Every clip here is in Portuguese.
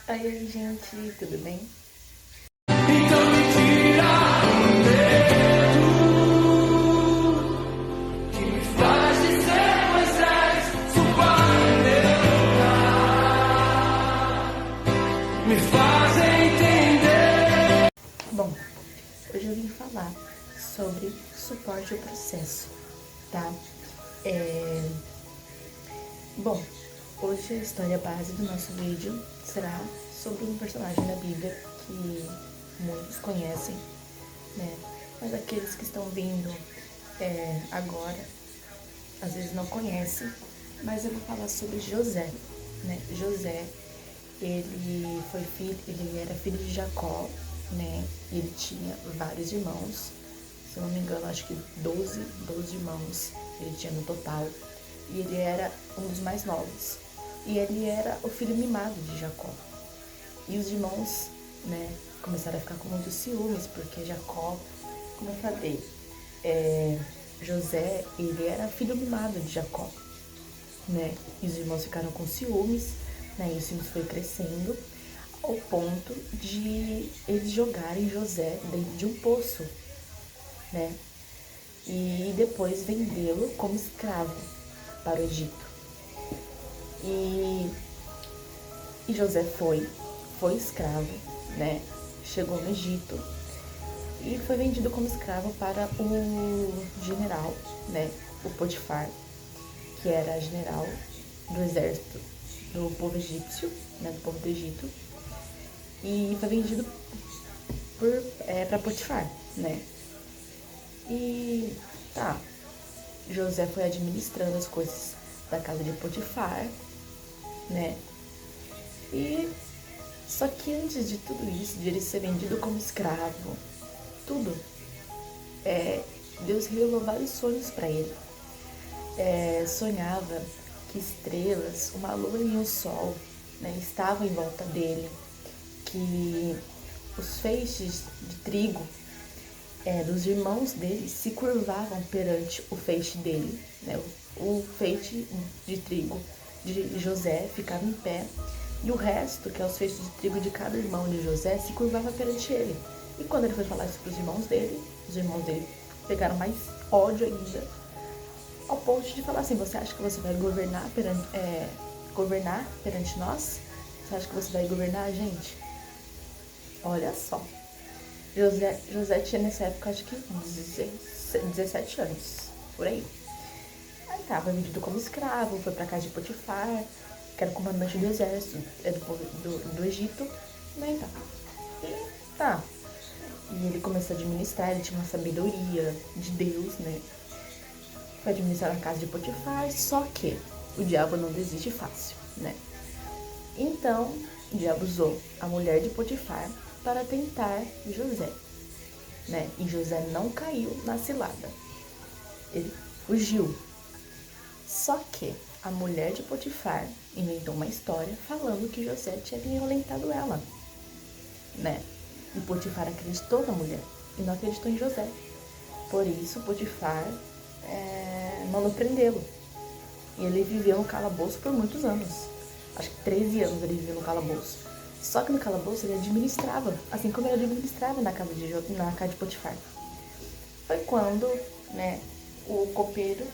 Oi, gente, tudo bem? Então me tira o medo que me faz dizer coisas subliminar, me faz entender. Bom, hoje eu vim falar sobre suporte ao processo, tá? Bom, hoje a história base do nosso vídeo será sobre um personagem da Bíblia que muitos conhecem, né? Mas aqueles que estão vindo agora, às vezes não conhecem, mas eu vou falar sobre José, né? José, ele era filho de Jacó, né? Ele tinha vários irmãos, se eu não me engano, acho que 12 irmãos ele tinha no total, e ele era um dos mais novos. E ele era o filho mimado de Jacó. E os irmãos, né, começaram a ficar com muitos ciúmes, porque Jacó, como eu falei, José, ele era filho mimado de Jacó, né? E os irmãos ficaram com ciúmes, né? E o ciúmes foi crescendo ao ponto de eles jogarem José dentro de um poço, né? E depois vendê-lo como escravo para o Egito. E José foi escravo, né? Chegou no Egito e foi vendido como escravo para o general, né? O Potifar, que era general do exército do povo egípcio, né? Do povo do Egito. E foi vendido para Potifar, né? E tá, José foi administrando as coisas da casa de Potifar, né? E só que antes de tudo isso, de ele ser vendido como escravo, tudo, Deus revelou vários sonhos para ele. Sonhava que estrelas, uma lua e um sol, né, estavam em volta dele, que os feixes de trigo dos irmãos dele se curvavam perante o feixe dele, né? O feixe de trigo de José ficava em pé e o resto, que é os feixes de trigo de cada irmão de José, se curvava perante ele. E quando ele foi falar isso para os irmãos dele pegaram mais ódio ainda, ao ponto de falar assim: você acha que você vai governar perante nós? Você acha que você vai governar a gente? Olha só. José tinha nessa época acho que 17 anos, por aí. Aí tava vendido como escravo, foi pra casa de Potifar, que era o comandante do exército, do povo do Egito, né, então. E tá. E ele começou a administrar, ele tinha uma sabedoria de Deus, né? Foi administrar na casa de Potifar, só que o diabo não desiste fácil, né? Então, o diabo usou a mulher de Potifar para tentar José, né? E José não caiu na cilada. Ele fugiu. Só que a mulher de Potifar inventou uma história falando que José tinha violentado ela, né? E Potifar acreditou na mulher e não acreditou em José. Por isso, Potifar mandou prendê-lo. E ele viveu no calabouço por muitos anos. Acho que 13 anos ele viveu no calabouço. Só que no calabouço ele administrava, assim como ele administrava na casa de Potifar. Foi quando, né, o copeiro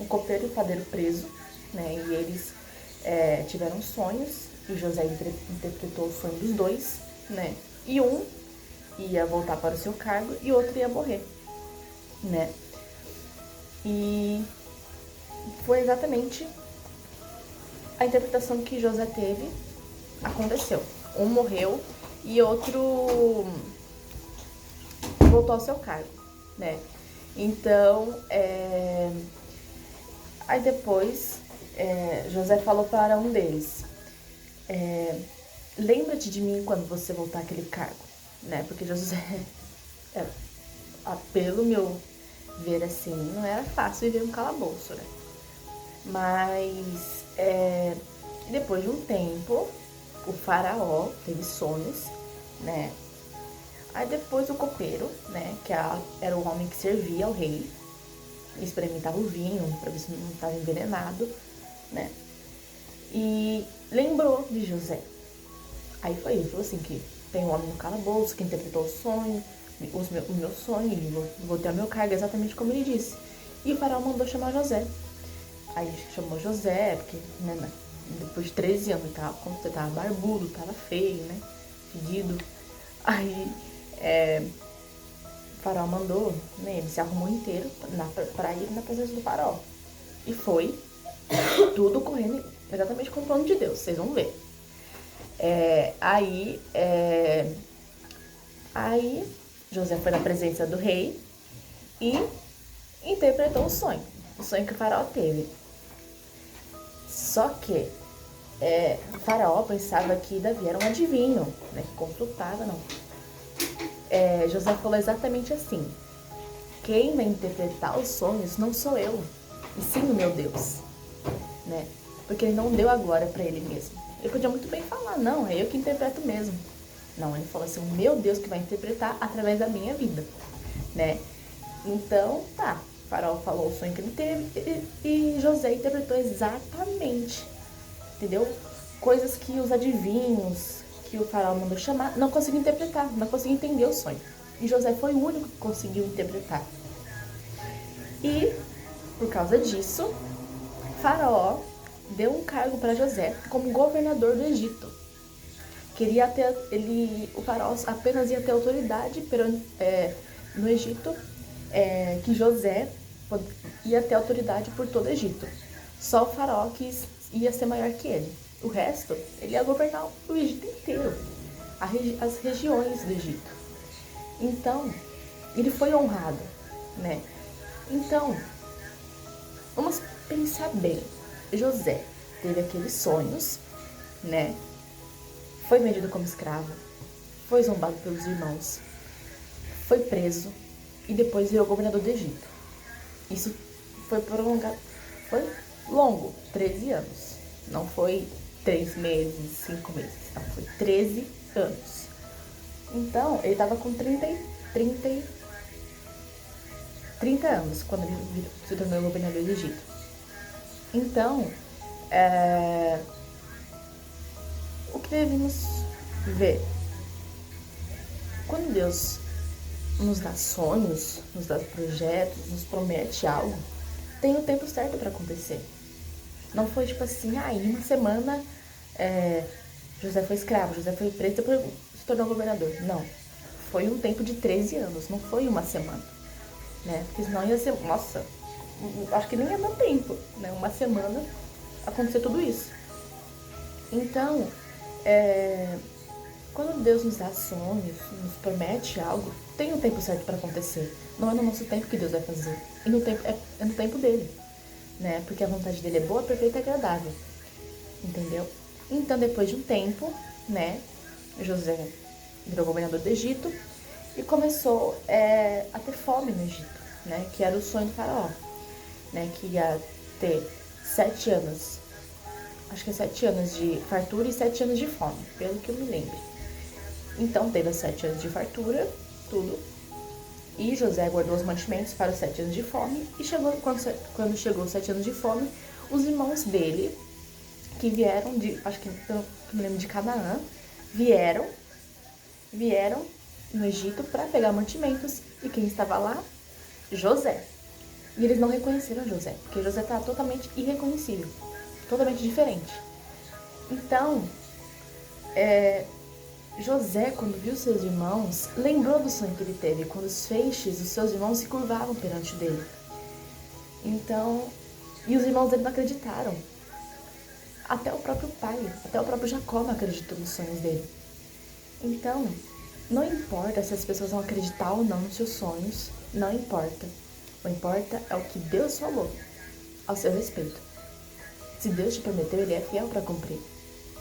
e o padeiro preso, né, e eles tiveram sonhos, e José interpretou o sonho dos dois, né, e um ia voltar para o seu cargo e outro ia morrer, né. E foi exatamente a interpretação que José teve, aconteceu. Um morreu e outro voltou ao seu cargo, né? Então, aí depois, José falou para um deles, lembra-te de mim quando você voltar àquele cargo, né? Porque José, pelo meu ver assim, não era fácil viver um calabouço, né? Mas depois de um tempo, o faraó teve sonhos, né? Aí depois o copeiro, né, que era o homem que servia ao rei, experimentava o vinho para ver se não estava envenenado, né? E lembrou de José. Aí foi, ele falou assim que tem um homem no calabouço que interpretou o sonho, o meu sonho, e vou ter o meu cargo exatamente como ele disse. E o faraó mandou chamar José. Aí chamou José, porque né, depois de 13 anos ele tava barbudo, tava feio, né? Fedido. Aí o faraó mandou, né? Ele se arrumou inteiro pra ir na presença do faraó. E foi tudo correndo exatamente com o plano de Deus, vocês vão ver. Aí José foi na presença do rei e interpretou o sonho que o faraó teve. Só que o faraó pensava que Davi era um adivinho, né, que consultava, não. José falou exatamente assim: quem vai interpretar os sonhos não sou eu, e sim o meu Deus, né? Porque ele não deu a glória para ele mesmo. Ele podia muito bem falar, não, é eu que interpreto mesmo. Não, ele falou assim, o meu Deus que vai interpretar através da minha vida, né? Então, tá, o faraó falou o sonho que ele teve e José interpretou exatamente, entendeu? Coisas que os adivinhos que o faraó mandou chamar não conseguiu interpretar, não conseguiu entender o sonho. E José foi o único que conseguiu interpretar. E, por causa disso, faraó deu um cargo para José como governador do Egito. O faraó apenas ia ter autoridade no Egito, que José ia ter autoridade por todo o Egito. Só o faraó que ia ser maior que ele. O resto, ele ia governar o Egito inteiro, as regiões do Egito. Então, ele foi honrado, né? Então, vamos pensar bem. José teve aqueles sonhos, né? Foi vendido como escravo, foi zombado pelos irmãos, foi preso e depois virou governador do Egito. Isso foi prolongado, foi longo, 13 anos. Não foi 3 meses, 5 meses, não, foi 13 anos. Então, ele estava com 30 anos quando ele se tornou governador do Egito. Então, o que devemos ver? Quando Deus nos dá sonhos, nos dá projetos, nos promete algo, tem o tempo certo para acontecer. Não foi tipo assim, em uma semana José foi escravo, José foi preso, depois se tornou governador. Não, foi um tempo de 13 anos, não foi uma semana, né? Porque senão ia ser, nossa, acho que nem ia dar tempo, né? Uma semana acontecer tudo isso. Então, quando Deus nos dá sonhos, nos promete algo, tem um tempo certo para acontecer. Não é no nosso tempo que Deus vai fazer. E no tempo, é no tempo dele, né? Porque a vontade dele é boa, perfeita e agradável. Entendeu? Então, depois de um tempo, né? José virou governador do Egito e começou a ter fome no Egito, né? Que era o sonho do faraó, né? Que ia ter 7 anos. Acho que é 7 anos de fartura e 7 anos de fome, pelo que eu me lembro. Então teve 7 anos de fartura, tudo. E José guardou os mantimentos para os 7 anos de fome. E quando chegou os 7 anos de fome, os irmãos dele, que vieram acho que eu me lembro de Canaã, vieram no Egito para pegar mantimentos. E quem estava lá? José. E eles não reconheceram José, porque José estava totalmente irreconhecível. Totalmente diferente. Então, José, quando viu seus irmãos, lembrou do sonho que ele teve, quando os feixes dos seus irmãos se curvavam perante dele. Então, e os irmãos dele não acreditaram. Até o próprio pai, até o próprio Jacó não acreditou nos sonhos dele. Então, não importa se as pessoas vão acreditar ou não nos seus sonhos, não importa. O que importa é o que Deus falou ao seu respeito. Se Deus te prometeu, ele é fiel para cumprir.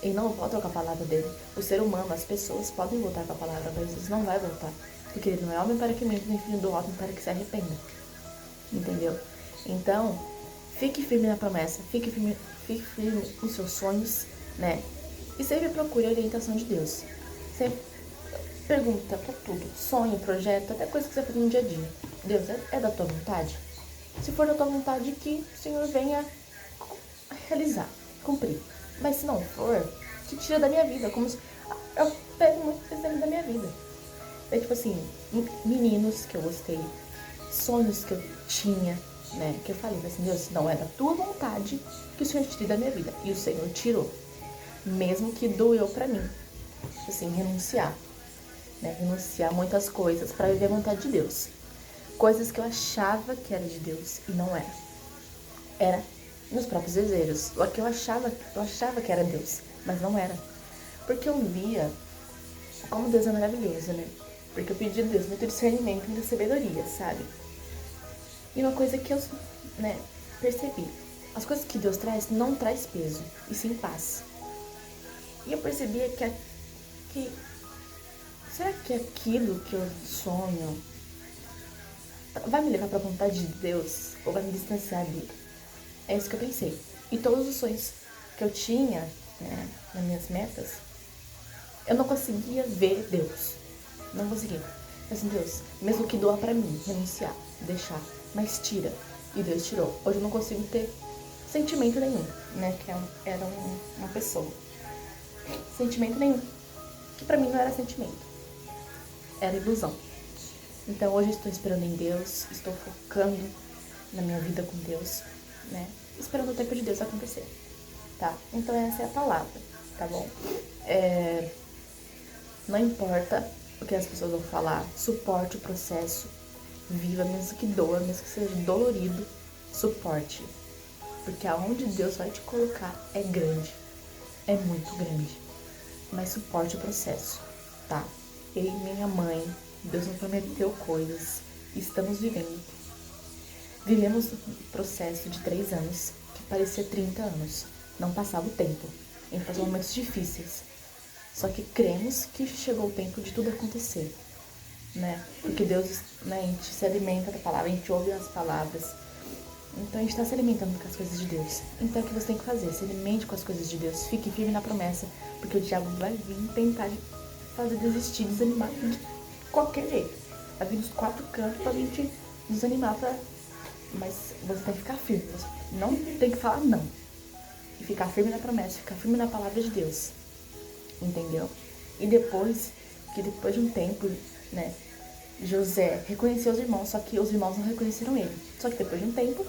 Ele não volta com a palavra dele. O ser humano, as pessoas podem voltar com a palavra, mas Deus não vai voltar. Porque ele não é homem para que mente, nem filho do homem para que se arrependa. Entendeu? Então, fique firme na promessa, fique firme nos seus sonhos, né? E sempre procure a orientação de Deus. Sempre pergunta pra tudo. Sonho, projeto, até coisa que você faz no dia a dia. Deus, é da tua vontade? Se for da tua vontade, que o Senhor venha realizar, cumprir. Mas se não for, que tira da minha vida. Eu pego muito exemplo da minha vida. É tipo assim, meninos que eu gostei, sonhos que eu tinha, né? Que eu falei assim, Deus, não é da tua vontade que o Senhor tire da minha vida. E o Senhor tirou. Mesmo que doeu pra mim. Tipo assim, renunciar. Né? Renunciar a muitas coisas pra viver a vontade de Deus. Coisas que eu achava que era de Deus e não era. Era meus próprios desejos. O que eu achava que era Deus, mas não era. Porque eu via como Deus é maravilhoso, né? Porque eu pedi a Deus muito discernimento e muita sabedoria, sabe? E uma coisa que eu, né, percebi. As coisas que Deus traz não traz peso, e sim paz. E eu percebia que será que aquilo que eu sonho vai me levar para a vontade de Deus ou vai me distanciar dele? É isso que eu pensei. E todos os sonhos que eu tinha, né, nas minhas metas, eu não conseguia ver Deus. Não conseguia. Assim, Deus, mesmo que doa pra mim, renunciar, deixar, mas tira. E Deus tirou. Hoje eu não consigo ter sentimento nenhum, né? Que era uma pessoa. Sentimento nenhum. Que pra mim não era sentimento. Era ilusão. Então hoje eu estou esperando em Deus, estou focando na minha vida com Deus, né? Esperando o tempo de Deus acontecer, tá? Então essa é a palavra, tá bom? Não importa o que as pessoas vão falar, suporte o processo, viva, mesmo que doa, mesmo que seja dolorido, suporte. Porque aonde Deus vai te colocar é grande, é muito grande. Mas suporte o processo, tá? Eu e minha mãe, Deus nos prometeu coisas, estamos vivendo. Vivemos um processo de 3 anos que parecia 30 anos. Não passava o tempo. A gente passou momentos difíceis. Só que cremos que chegou o tempo de tudo acontecer, né? Porque Deus, né, a gente se alimenta da palavra, a gente ouve as palavras. Então a gente está se alimentando com as coisas de Deus. Então o que você tem que fazer? Se alimente com as coisas de Deus. Fique firme na promessa. Porque o diabo vai vir tentar fazer desistir, desanimar de qualquer jeito. Vai vir dos 4 cantos pra vir te desanimar. Mas você tem que ficar firme. Você não tem que falar não. E ficar firme na promessa. Ficar firme na palavra de Deus. Entendeu? E depois de um tempo, né, José reconheceu os irmãos, só que os irmãos não reconheceram ele. Só que depois de um tempo,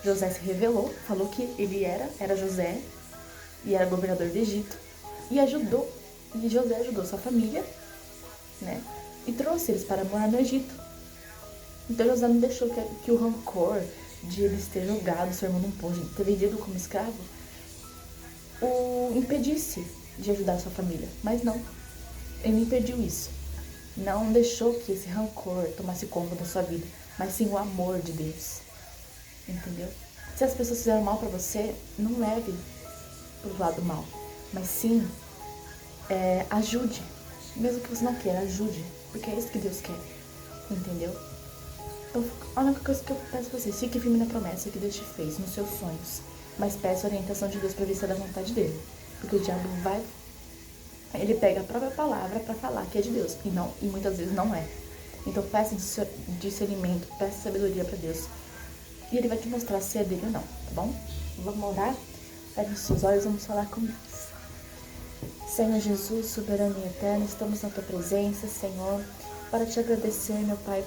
José se revelou, falou que ele era José e era governador do Egito e José ajudou sua família, né, e trouxe eles para morar no Egito. Então José não deixou que o rancor de eles ter jogado seu irmão num poço, de ter vendido como escravo, o impedisse de ajudar a sua família. Mas não, ele não impediu isso. Não deixou que esse rancor tomasse conta da sua vida, mas sim o amor de Deus. Entendeu? Se as pessoas fizeram mal pra você, não leve pro lado mal, mas sim ajude. Mesmo que você não queira, ajude, porque é isso que Deus quer. Entendeu? Então, a única coisa que eu peço pra vocês, fique firme na promessa que Deus te fez, nos seus sonhos, mas peça a orientação de Deus pra ver se é da vontade dele. Porque o diabo ele pega a própria palavra pra falar que é de Deus, e muitas vezes não é. Então peça discernimento, peça sabedoria pra Deus, e ele vai te mostrar se é dele ou não, tá bom? Vamos orar? Feche os seus olhos, vamos falar com Deus. Senhor Jesus, soberano e eterno, estamos na tua presença, Senhor, para te agradecer, meu Pai,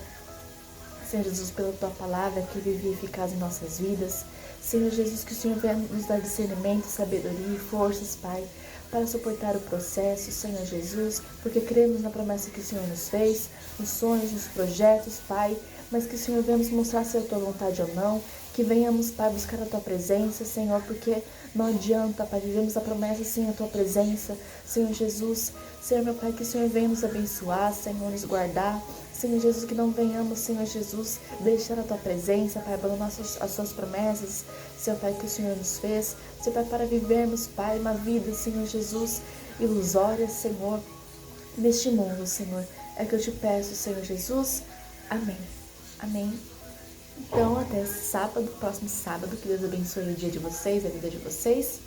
Senhor Jesus, pela tua palavra que vive eficaz em nossas vidas. Senhor Jesus, que o Senhor venha nos dar discernimento, sabedoria e forças, Pai, para suportar o processo, Senhor Jesus, porque cremos na promessa que o Senhor nos fez, nos sonhos, nos projetos, Pai, mas que o Senhor venha nos mostrar se é a tua vontade ou não, que venhamos, Pai, buscar a tua presença, Senhor, porque não adianta, Pai, vivemos a promessa sem a tua presença, Senhor Jesus. Senhor, meu Pai, que o Senhor venha nos abençoar, Senhor, nos guardar, Senhor Jesus, que não venhamos, Senhor Jesus, deixar a tua presença, Pai, abandonar as suas promessas, Senhor Pai, que o Senhor nos fez, Senhor Pai, para vivermos, Pai, uma vida, Senhor Jesus, ilusória, Senhor, neste mundo, Senhor. É que eu te peço, Senhor Jesus. Amém. Amém. Então, até sábado, próximo sábado, que Deus abençoe o dia de vocês, a vida de vocês.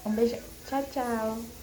Um beijo. Tchau, tchau.